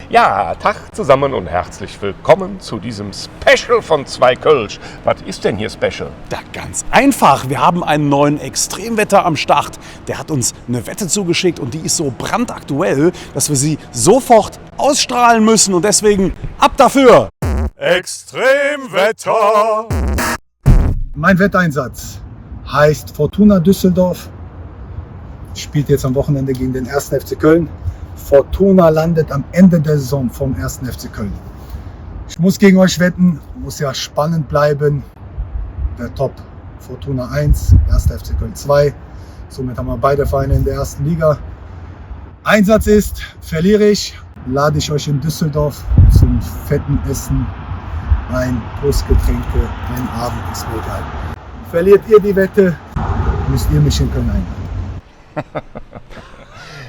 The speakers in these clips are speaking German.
Ja, Tag zusammen und herzlich willkommen zu diesem Special von 2 Kölsch. Was ist denn hier Special? Ja, ganz einfach. Wir haben einen neuen Extremwetter am Start. Der hat uns eine Wette zugeschickt und die ist so brandaktuell, dass wir sie sofort ausstrahlen müssen. Und deswegen ab dafür! Extremwetter! Mein Wetteinsatz heißt Fortuna Düsseldorf. Spielt jetzt am Wochenende gegen den 1. FC Köln. Fortuna landet am Ende der Saison vom 1. FC Köln. Ich muss gegen euch wetten, muss ja spannend bleiben. Der Top Fortuna 1, 1. FC Köln 2. Somit haben wir beide Vereine in der ersten Liga. Einsatz ist, verliere ich, lade ich euch in Düsseldorf zum fetten Essen ein, plus Getränke, ein Abend, ist mir egal. Verliert ihr die Wette, müsst ihr mich in Köln einladen.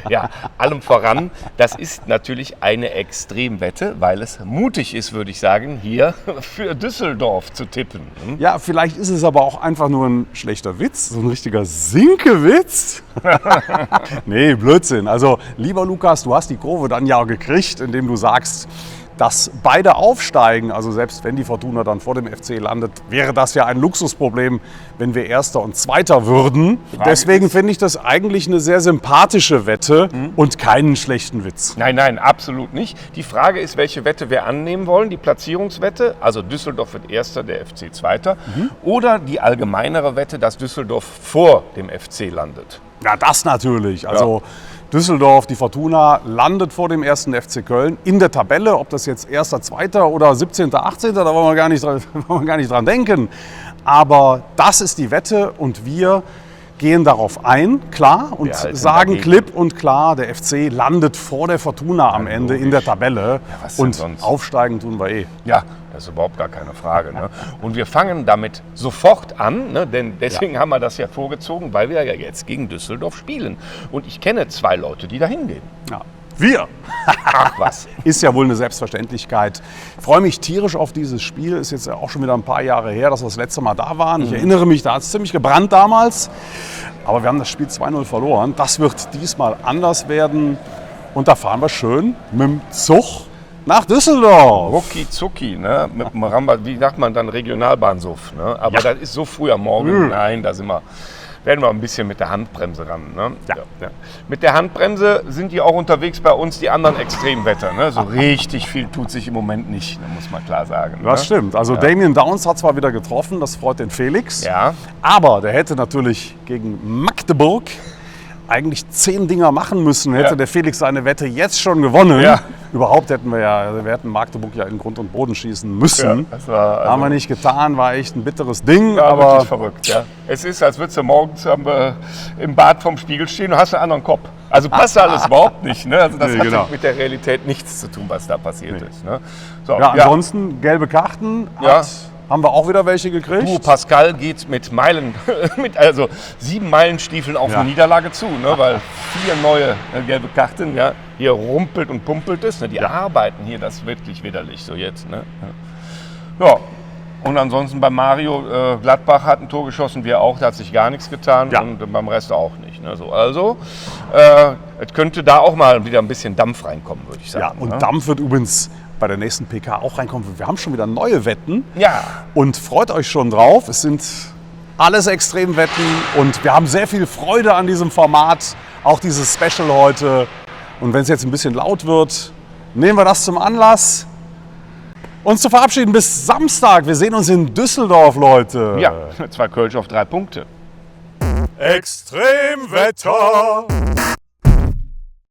Ja, allem voran, das ist natürlich eine Extremwette, weil es mutig ist, würde ich sagen, hier für Düsseldorf zu tippen. Ja, vielleicht ist es aber auch einfach nur ein schlechter Witz, so ein richtiger Sinkewitz. Nee, Blödsinn. Also, lieber Lukas, du hast die Kurve dann ja gekriegt, indem du sagst, dass beide aufsteigen, also selbst wenn die Fortuna dann vor dem FC landet, wäre das ja ein Luxusproblem, wenn wir Erster und Zweiter würden. Deswegen finde ich das eigentlich eine sehr sympathische Wette und keinen schlechten Witz. Nein, absolut nicht. Die Frage ist, welche Wette wir annehmen wollen. Die Platzierungswette, also Düsseldorf wird Erster, der FC Zweiter. Oder die allgemeinere Wette, dass Düsseldorf vor dem FC landet. Ja, das natürlich. Also Düsseldorf, die Fortuna, landet vor dem 1. FC Köln in der Tabelle. Ob das jetzt 1., 2. oder 17., 18., da wollen wir gar nicht dran denken. Aber das ist die Wette und wir gehen darauf ein, klar, und sagen dagegen. klipp und klar, der FC landet vor der Fortuna am Ende in der Tabelle. Ja, was denn und sonst? Aufsteigen tun wir eh. Ja, das ist überhaupt gar keine Frage. Ne? Und wir fangen damit sofort an, ne? Denn deswegen haben wir das ja vorgezogen, weil wir ja jetzt gegen Düsseldorf spielen. Und ich kenne 2 Leute, die da hingehen. Ja. Wir! Ach was. Ist ja wohl eine Selbstverständlichkeit. Ich freue mich tierisch auf dieses Spiel. Ist jetzt ja auch schon wieder ein paar Jahre her, dass wir das letzte Mal da waren. Ich erinnere mich, da hat es ziemlich gebrannt damals. Aber wir haben das Spiel 2-0 verloren. Das wird diesmal anders werden. Und da fahren wir schön mit dem Zug nach Düsseldorf. Rucki zucki, ne? Mit dem wie sagt man dann, Regionalbahnsuff. Ne? Aber das ist so früh am Morgen. Nein, da werden wir ein bisschen mit der Handbremse ran. Ne? Ja. Mit der Handbremse sind die auch unterwegs bei uns, die anderen Extremwetter. Ne? So richtig viel tut sich im Moment nicht, muss man klar sagen. Das ne? stimmt. Also Damien Downs hat zwar wieder getroffen, das freut den Felix. Ja. Aber der hätte natürlich gegen Magdeburg eigentlich 10 Dinger machen müssen, hätte der Felix seine Wette jetzt schon gewonnen. Ja. Überhaupt hätten wir hätten Magdeburg ja in Grund und Boden schießen müssen. Ja, das war, haben wir nicht getan, war echt ein bitteres Ding. Ja, aber wirklich verrückt, ja. Es ist, als würdest du morgens im Bad vorm Spiegel stehen und hast einen anderen Kopf. Also passt alles überhaupt nicht. Ne? Also das hat mit der Realität nichts zu tun, was da passiert ist. Ne? So, ansonsten gelbe Karten. Haben wir auch wieder welche gekriegt? Du, Pascal geht mit 7 Meilenstiefeln auf eine Niederlage zu, ne? Weil 4 neue gelbe Karten, ja, hier rumpelt und pumpelt es. Ne? Die arbeiten hier, das ist wirklich widerlich so jetzt. Ne? Ja, und ansonsten bei Mario, Gladbach hat ein Tor geschossen, wir auch, da hat sich gar nichts getan und beim Rest auch nicht. Ne? So, also, es könnte da auch mal wieder ein bisschen Dampf reinkommen, würde ich sagen. Ja, und ne? Dampf wird übrigens bei der nächsten PK auch reinkommen. Wir haben schon wieder neue Wetten. Ja. Und freut euch schon drauf. Es sind alles Extremwetten und wir haben sehr viel Freude an diesem Format. Auch dieses Special heute. Und wenn es jetzt ein bisschen laut wird, nehmen wir das zum Anlass, uns zu verabschieden bis Samstag. Wir sehen uns in Düsseldorf, Leute. Ja, 2 Kölsch auf 3 Punkte. Extremwetter!